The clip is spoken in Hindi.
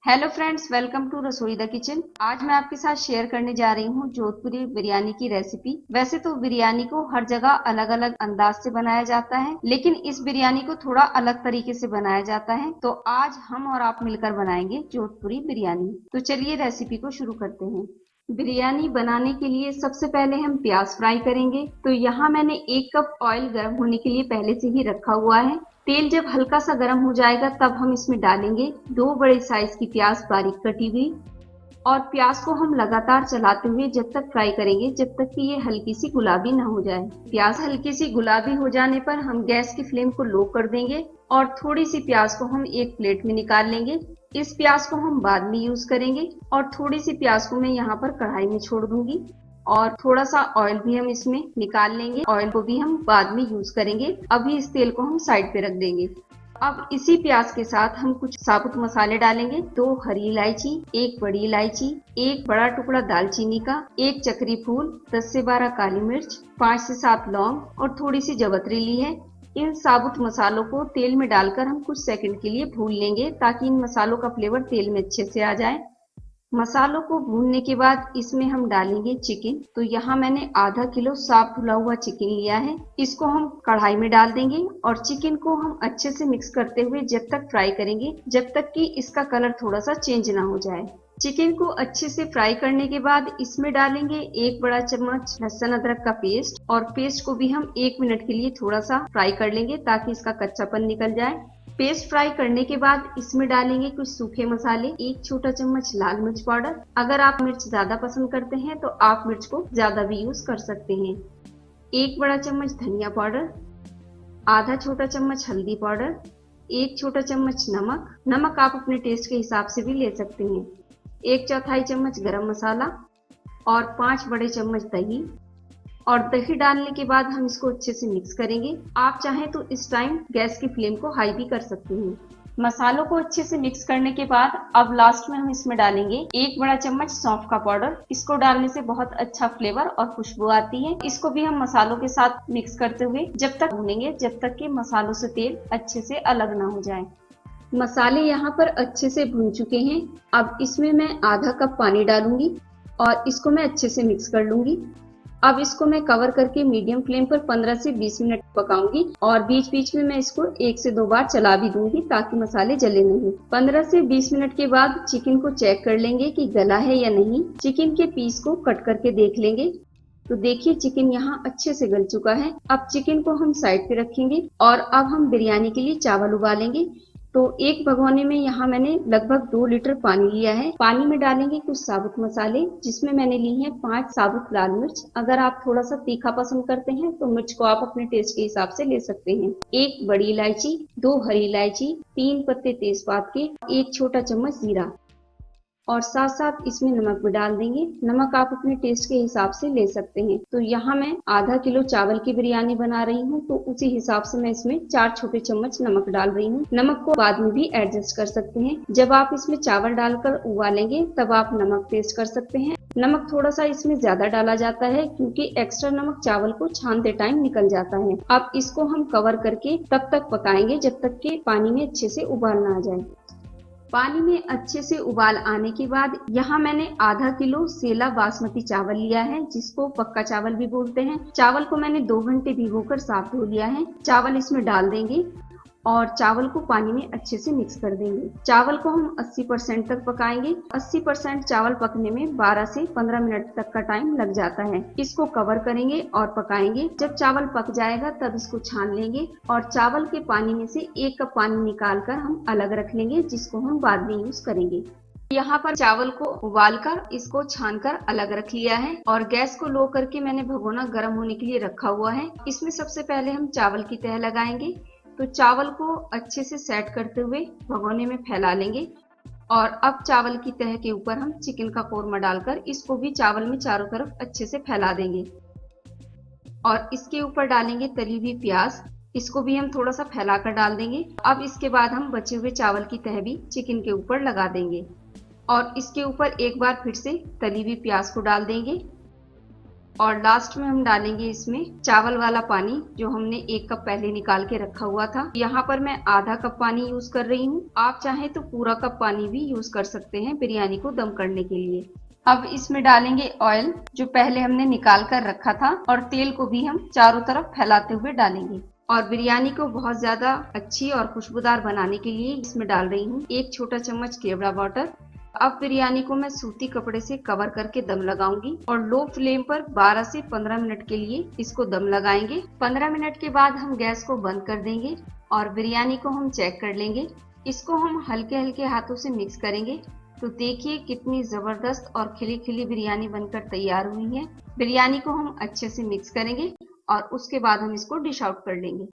हेलो फ्रेंड्स, वेलकम टू रसोई द किचन। आज मैं आपके साथ शेयर करने जा रही हूँ जोधपुरी बिरयानी की रेसिपी। वैसे तो बिरयानी को हर जगह अलग अलग अंदाज से बनाया जाता है, लेकिन इस बिरयानी को थोड़ा अलग तरीके से बनाया जाता है। तो आज हम और आप मिलकर बनाएंगे जोधपुरी बिरयानी। तो चलिए रेसिपी को शुरू करते हैं। बिरयानी बनाने के लिए सबसे पहले हम प्याज फ्राई करेंगे। तो यहाँ मैंने 1 कप ऑयल गर्म होने के लिए पहले से ही रखा हुआ है। तेल जब हल्का सा गर्म हो जाएगा तब हम इसमें डालेंगे 2 बड़े साइज की प्याज बारीक कटी हुई। और प्याज को हम लगातार चलाते हुए जब तक फ्राई करेंगे जब तक कि ये हल्की सी गुलाबी ना हो जाए। प्याज हल्की सी गुलाबी हो जाने पर हम गैस की फ्लेम को लो कर देंगे और थोड़ी सी प्याज को हम एक प्लेट में निकाल लेंगे। इस प्याज को हम बाद में यूज करेंगे और थोड़ी सी प्याज को मैं यहाँ पर कढ़ाई में छोड़ दूंगी और थोड़ा सा ऑयल भी हम इसमें निकाल लेंगे। ऑयल को भी हम बाद में यूज करेंगे। अभी इस तेल को हम साइड पे रख देंगे। अब इसी प्याज के साथ हम कुछ साबुत मसाले डालेंगे। 2 हरी इलायची, 1 बड़ी इलायची, 1 बड़ा टुकड़ा दालचीनी का, 1 चक्री फूल, 10 से 12 काली मिर्च, 5 से 7 लौंग और थोड़ी सी जवतरी ली है। इन साबुत मसालों को तेल में डालकर हम कुछ सेकंड के लिए भून लेंगे ताकि इन मसालों का फ्लेवर तेल में अच्छे से आ जाए। मसालों को भूनने के बाद इसमें हम डालेंगे चिकन। तो यहाँ मैंने आधा किलो साफ धुला हुआ चिकन लिया है। इसको हम कढ़ाई में डाल देंगे और चिकन को हम अच्छे से मिक्स करते हुए जब तक फ्राई करेंगे जब तक कि इसका कलर थोड़ा सा चेंज ना हो जाए। चिकन को अच्छे से फ्राई करने के बाद इसमें डालेंगे 1 बड़ा चम्मच लहसुन अदरक का पेस्ट और पेस्ट को भी हम 1 मिनट के लिए थोड़ा सा फ्राई कर लेंगे ताकि इसका कच्चापन निकल जाए। पेस्ट फ्राई करने के बाद इसमें डालेंगे कुछ सूखे मसाले, 1 छोटा चम्मच लाल मिर्च पाउडर। अगर आप मिर्च ज्यादा पसंद करते हैं तो आप मिर्च को ज्यादा भी यूज कर सकते हैं। 1 बड़ा चम्मच धनिया पाउडर, आधा छोटा चम्मच हल्दी पाउडर, 1 छोटा चम्मच नमक। नमक आप अपने टेस्ट के हिसाब से भी ले सकते हैं। 1/4 चम्मच गरम मसाला और 5 बड़े चम्मच दही। और दही डालने के बाद हम इसको अच्छे से मिक्स करेंगे। आप चाहें तो इस टाइम गैस की फ्लेम को हाई भी कर सकते हैं। मसालों को अच्छे से मिक्स करने के बाद अब लास्ट में हम इसमें डालेंगे 1 बड़ा चम्मच सौंफ का पाउडर। इसको डालने से बहुत अच्छा फ्लेवर और खुशबू आती है। इसको भी हम मसालों के साथ मिक्स करते हुए जब तक भूनेंगे जब तक कि मसालों से तेल अच्छे से अलग ना हो जाए। मसाले यहाँ पर अच्छे से भून चुके हैं। अब इसमें मैं आधा कप पानी डालूंगी और इसको मैं अच्छे से मिक्स कर लूंगी। अब इसको मैं कवर करके मीडियम फ्लेम पर 15 से 20 मिनट पकाऊंगी और बीच बीच में मैं इसको 1 से 2 बार चला भी दूंगी ताकि मसाले जले नहीं। 15 से 20 मिनट के बाद चिकन को चेक कर लेंगे कि गला है या नहीं। चिकन के पीस को कट करके देख लेंगे। तो देखिए चिकन यहाँ अच्छे से गल चुका है। अब चिकन को हम साइड पे रखेंगे और अब हम बिरयानी के लिए चावल उबालेंगे। तो एक भगोने में यहाँ मैंने लगभग 2 लीटर पानी लिया है। पानी में डालेंगे कुछ साबुत मसाले, जिसमें मैंने ली है 5 साबुत लाल मिर्च। अगर आप थोड़ा सा तीखा पसंद करते हैं तो मिर्च को आप अपने टेस्ट के हिसाब से ले सकते हैं। 1 बड़ी इलायची, 2 हरी इलायची, 3 पत्ते तेजपात के, 1 छोटा चम्मच जीरा और साथ साथ इसमें नमक भी डाल देंगे। नमक आप अपने टेस्ट के हिसाब से ले सकते हैं। तो यहाँ मैं आधा किलो चावल की बिरयानी बना रही हूँ तो उसी हिसाब से मैं इसमें 4 छोटे चम्मच नमक डाल रही हूँ। नमक को बाद में भी एडजस्ट कर सकते हैं। जब आप इसमें चावल डालकर उबालेंगे तब आप नमक टेस्ट कर सकते हैं। नमक थोड़ा सा इसमें ज्यादा डाला जाता है क्योंकि एक्स्ट्रा नमक चावल को छानते टाइम निकल जाता है। अब इसको हम कवर करके तब तक पकाएंगे जब तक कि पानी में अच्छे से उबाल ना आ जाए। पानी में अच्छे से उबाल आने के बाद यहाँ मैंने आधा किलो सेला बासमती चावल लिया है, जिसको पक्का चावल भी बोलते हैं। चावल को मैंने 2 घंटे भिगोकर साफ धो लिया है। चावल इसमें डाल देंगे और चावल को पानी में अच्छे से मिक्स कर देंगे। चावल को हम 80% तक पकाएंगे। 80% चावल पकने में 12 से 15 मिनट तक का टाइम लग जाता है। इसको कवर करेंगे और पकाएंगे। जब चावल पक जाएगा तब इसको छान लेंगे और चावल के पानी में से 1 कप पानी निकाल कर हम अलग रख लेंगे, जिसको हम बाद में यूज करेंगे। यहाँ पर चावल को उबालकर इसको छानकर अलग रख लिया है और गैस को लो करके मैंने भगोना गर्म होने के लिए रखा हुआ है। इसमें सबसे पहले हम चावल की तह लगाएंगे। तो चावल को अच्छे से सेट करते हुए भगोने में फैला लेंगे और अब चावल की तह के ऊपर हम चिकन का कोरमा डालकर इसको भी चावल में चारों तरफ अच्छे से फैला देंगे और इसके ऊपर डालेंगे तली हुई प्याज। इसको भी हम थोड़ा सा फैला कर डाल देंगे। अब इसके बाद हम बचे हुए चावल की तह भी चिकन के ऊपर लगा देंगे और इसके ऊपर एक बार फिर से तली हुई प्याज को डाल देंगे और लास्ट में हम डालेंगे इसमें चावल वाला पानी, जो हमने 1 कप पहले निकाल के रखा हुआ था। यहाँ पर मैं आधा कप पानी यूज कर रही हूँ। आप चाहें तो पूरा कप पानी भी यूज कर सकते हैं बिरयानी को दम करने के लिए। अब इसमें डालेंगे ऑयल, जो पहले हमने निकाल कर रखा था, और तेल को भी हम चारों तरफ फैलाते हुए डालेंगे। और बिरयानी को बहुत ज्यादा अच्छी और खुशबूदार बनाने के लिए इसमें डाल रही हूँ 1 छोटा चम्मच केवड़ा वाटर। अब बिरयानी को मैं सूती कपड़े से कवर करके दम लगाऊंगी और लो फ्लेम पर 12 से 15 मिनट के लिए इसको दम लगाएंगे। 15 मिनट के बाद हम गैस को बंद कर देंगे और बिरयानी को हम चेक कर लेंगे। इसको हम हल्के हल्के हाथों से मिक्स करेंगे। तो देखिए कितनी जबरदस्त और खिली खिली बिरयानी बनकर तैयार हुई है। बिरयानी को हम अच्छे से मिक्स करेंगे और उसके बाद हम इसको डिश आउट कर लेंगे।